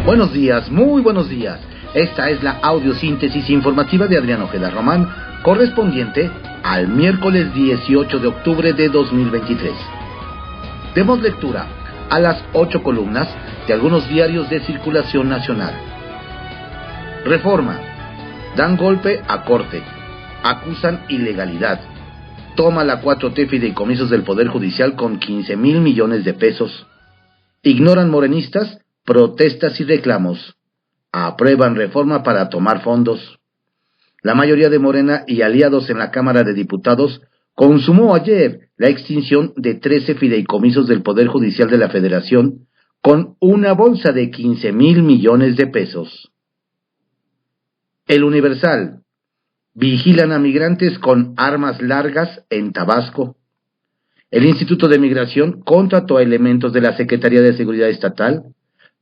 Buenos días, muy buenos días. Esta es la audiosíntesis informativa de Adrián Ojeda Román, correspondiente al miércoles 18 de octubre de 2023. Demos lectura a las 8 columnas de algunos diarios de circulación nacional. Reforma. Dan golpe a Corte. Acusan ilegalidad. Toma la 4T fideicomisos del Poder Judicial con 15,000 millones de pesos. Ignoran morenistas protestas y reclamos. Aprueban reforma para tomar fondos. La mayoría de Morena y aliados en la Cámara de Diputados consumó ayer la extinción de 13 fideicomisos del Poder Judicial de la Federación con una bolsa de 15,000 millones de pesos. El Universal. Vigilan a migrantes con armas largas en Tabasco. El Instituto de Migración contrató a elementos de la Secretaría de Seguridad Estatal.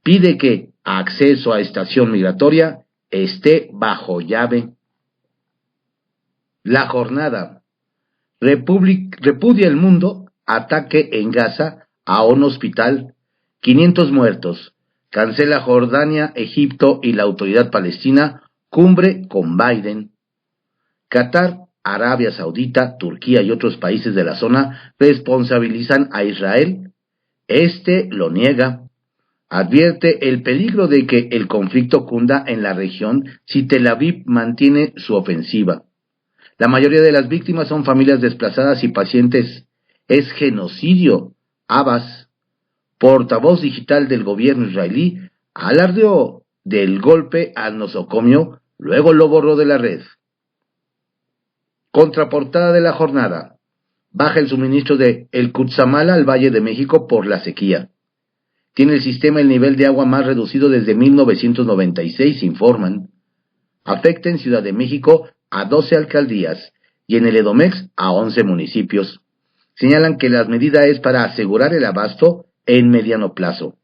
Pide que acceso a estación migratoria esté bajo llave. La Jornada. Repudia el mundo ataque en Gaza a un hospital. 500 muertos. Cancela Jordania, Egipto y la autoridad palestina cumbre con Biden. Qatar, Arabia Saudita, Turquía y otros países de la zona responsabilizan a Israel. Este lo niega. Advierte el peligro de que el conflicto cunda en la región si Tel Aviv mantiene su ofensiva. La mayoría de las víctimas son familias desplazadas y pacientes. Es genocidio. Abbas, portavoz digital del gobierno israelí, alardeó del golpe al nosocomio, luego lo borró de la red. Contraportada de la Jornada. Baja el suministro de El Cutzamala al Valle de México por la sequía. Tiene el sistema el nivel de agua más reducido desde 1996, informan. Afecta en Ciudad de México a 12 alcaldías y en el Edomex a 11 municipios. Señalan que la medida es para asegurar el abasto en mediano plazo.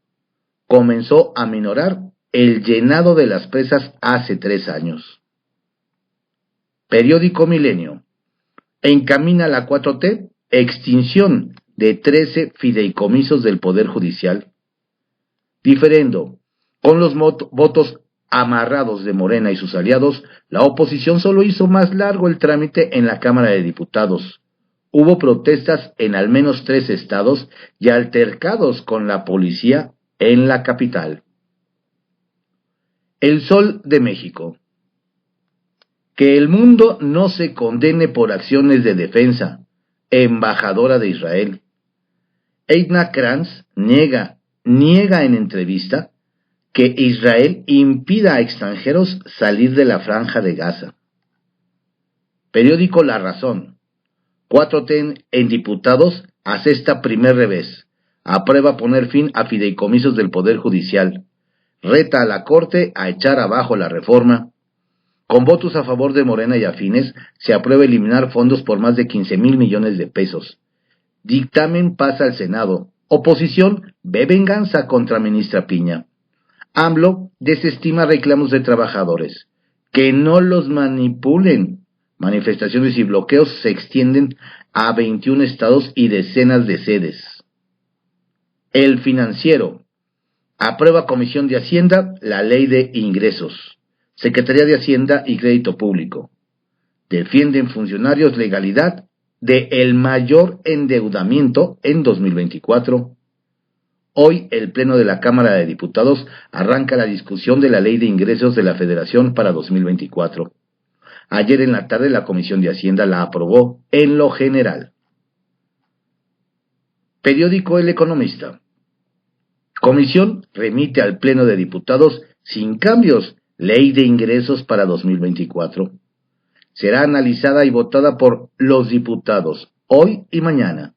Comenzó a minorar el llenado de las presas hace 3 años. Periódico Milenio. Encamina la 4T extinción de 13 fideicomisos del Poder Judicial. Diferendo, con los votos amarrados de Morena y sus aliados, la oposición solo hizo más largo el trámite en la Cámara de Diputados. Hubo protestas en al menos 3 estados y altercados con la policía en la capital. El Sol de México. Que el mundo no se condene por acciones de defensa. Embajadora de Israel. Eidna Kranz niega en entrevista que Israel impida a extranjeros salir de la Franja de Gaza. Periódico La Razón. 4T en diputados asesta primer revés. Aprueba poner fin a fideicomisos del Poder Judicial. Reta a la Corte a echar abajo la reforma. Con votos a favor de Morena y afines, se aprueba eliminar fondos por más de 15,000 millones de pesos. Dictamen pasa al Senado. Oposición ve venganza contra ministra Piña. AMLO desestima reclamos de trabajadores. Que no los manipulen. Manifestaciones y bloqueos se extienden a 21 estados y decenas de sedes. El Financiero. Aprueba Comisión de Hacienda la Ley de Ingresos. Secretaría de Hacienda y Crédito Público. Defienden funcionarios legalidad de el mayor endeudamiento en 2024. Hoy el Pleno de la Cámara de Diputados arranca la discusión de la Ley de Ingresos de la Federación para 2024. Ayer en la tarde la Comisión de Hacienda la aprobó en lo general. Periódico El Economista. Comisión remite al Pleno de Diputados sin cambios Ley de Ingresos para 2024. Será analizada y votada por los diputados hoy y mañana.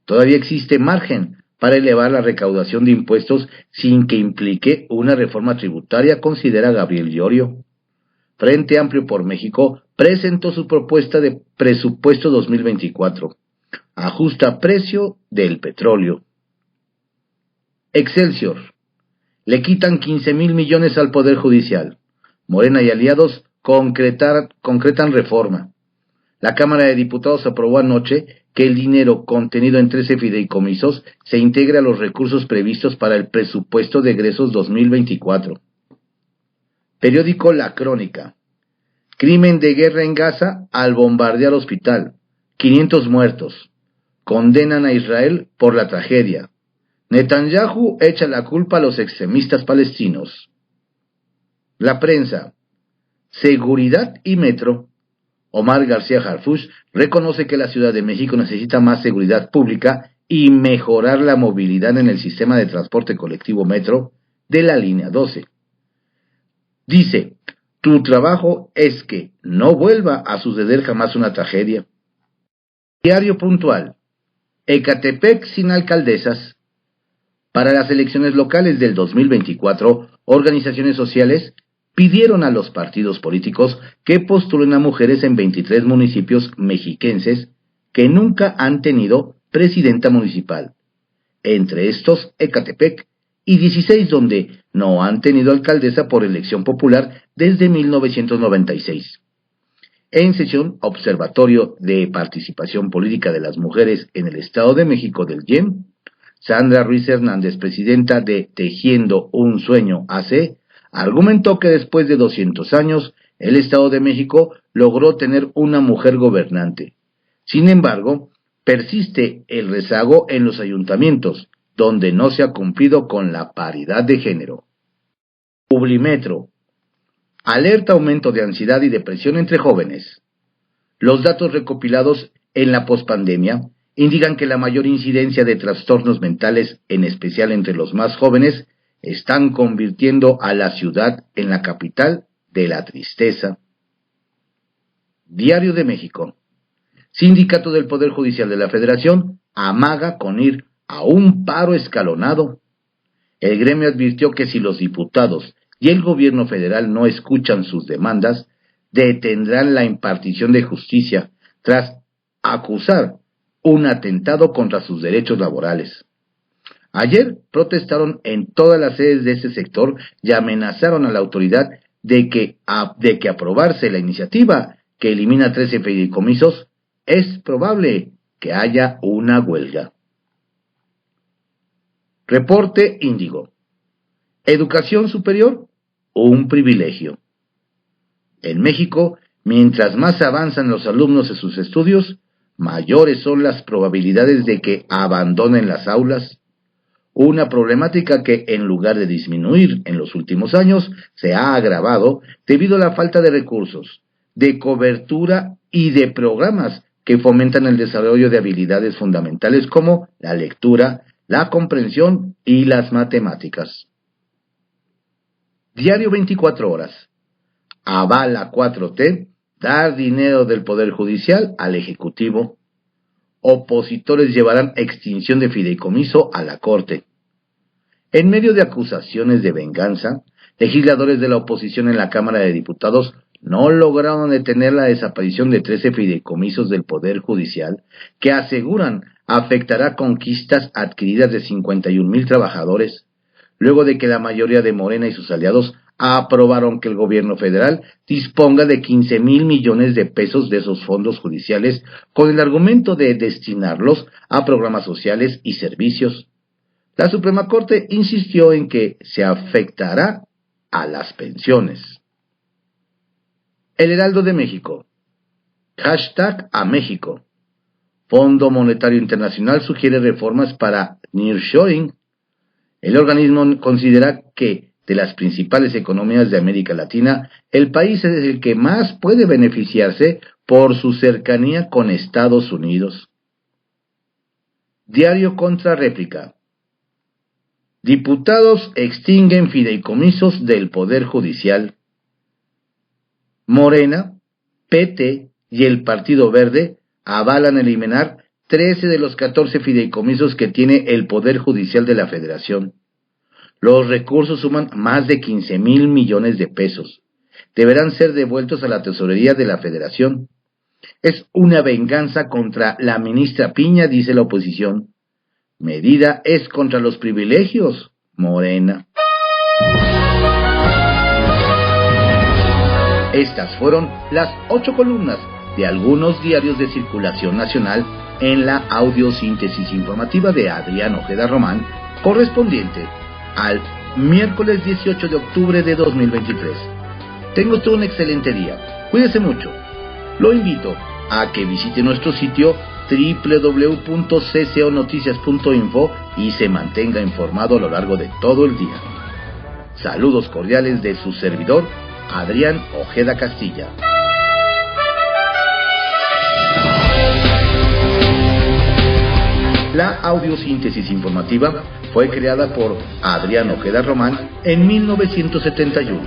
Todavía existe margen para elevar la recaudación de impuestos sin que implique una reforma tributaria, considera Gabriel Llorio. Frente Amplio por México presentó su propuesta de presupuesto 2024. Ajusta precio del petróleo. Excelsior. Le quitan 15,000 millones al Poder Judicial. Morena y aliados concretan reforma. La Cámara de Diputados aprobó anoche que el dinero contenido en 13 fideicomisos se integre a los recursos previstos para el presupuesto de egresos 2024. Periódico La Crónica. Crimen de guerra en Gaza al bombardear hospital. 500 muertos. Condenan a Israel por la tragedia. Netanyahu echa la culpa a los extremistas palestinos. La Prensa. Seguridad y metro. Omar García Harfuch reconoce que la Ciudad de México necesita más seguridad pública y mejorar la movilidad en el sistema de transporte colectivo metro de la línea 12. Dice, tu trabajo es que no vuelva a suceder jamás una tragedia. Diario Puntual. Ecatepec sin alcaldesas. Para las elecciones locales del 2024, organizaciones sociales pidieron a los partidos políticos que postulen a mujeres en 23 municipios mexiquenses que nunca han tenido presidenta municipal, entre estos Ecatepec, y 16 donde no han tenido alcaldesa por elección popular desde 1996. En sesión Observatorio de Participación Política de las Mujeres en el Estado de México del IEM, Sandra Ruiz Hernández, presidenta de Tejiendo un Sueño AC, argumentó que después de 200 años, el Estado de México logró tener una mujer gobernante. Sin embargo, persiste el rezago en los ayuntamientos, donde no se ha cumplido con la paridad de género. Publimetro. Alerta aumento de ansiedad y depresión entre jóvenes. Los datos recopilados en la pospandemia indican que la mayor incidencia de trastornos mentales, en especial entre los más jóvenes, están convirtiendo a la ciudad en la capital de la tristeza. Diario de México. Sindicato del Poder Judicial de la Federación amaga con ir a un paro escalonado. El gremio advirtió que si los diputados y el gobierno federal no escuchan sus demandas, detendrán la impartición de justicia tras acusar un atentado contra sus derechos laborales. Ayer protestaron en todas las sedes de ese sector y amenazaron a la autoridad de que aprobarse la iniciativa que elimina 13 fideicomisos, es probable que haya una huelga. Reporte Índigo. Educación superior, un privilegio. En México, mientras más avanzan los alumnos en sus estudios, mayores son las probabilidades de que abandonen las aulas. Una problemática que, en lugar de disminuir en los últimos años, se ha agravado debido a la falta de recursos, de cobertura y de programas que fomentan el desarrollo de habilidades fundamentales como la lectura, la comprensión y las matemáticas. Diario 24 horas. Avala 4T dar dinero del Poder Judicial al Ejecutivo. Opositores llevarán extinción de fideicomiso a la Corte. En medio de acusaciones de venganza, legisladores de la oposición en la Cámara de Diputados no lograron detener la desaparición de 13 fideicomisos del Poder Judicial que aseguran afectará conquistas adquiridas de 51,000 trabajadores, luego de que la mayoría de Morena y sus aliados aprobaron que el gobierno federal disponga de 15,000 millones de pesos de esos fondos judiciales con el argumento de destinarlos a programas sociales y servicios. La Suprema Corte insistió en que se afectará a las pensiones. El Heraldo de México. Hashtag a México. Fondo Monetario Internacional sugiere reformas para nearshoring. El organismo considera que de las principales economías de América Latina, el país es el que más puede beneficiarse por su cercanía con Estados Unidos. Diario Contra Réplica. Diputados extinguen fideicomisos del Poder Judicial. Morena, PT y el Partido Verde avalan eliminar 13 de los 14 fideicomisos que tiene el Poder Judicial de la Federación. Los recursos suman más de 15,000 millones de pesos. Deberán ser devueltos a la tesorería de la Federación. Es una venganza contra la ministra Piña, dice la oposición. Medida es contra los privilegios, Morena. Estas fueron las 8 columnas de algunos diarios de circulación nacional en la audiosíntesis informativa de Adrián Ojeda Román, correspondiente al miércoles 18 de octubre de 2023. Tenga usted un excelente día. Cuídese mucho. Lo invito a que visite nuestro sitio www.cconoticias.info y se mantenga informado a lo largo de todo el día. Saludos cordiales de su servidor, Adrián Ojeda Castilla. La audiosíntesis informativa fue creada por Adrián Ojeda Román en 1971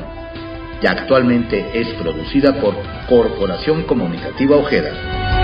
y actualmente es producida por Corporación Comunicativa Ojeda.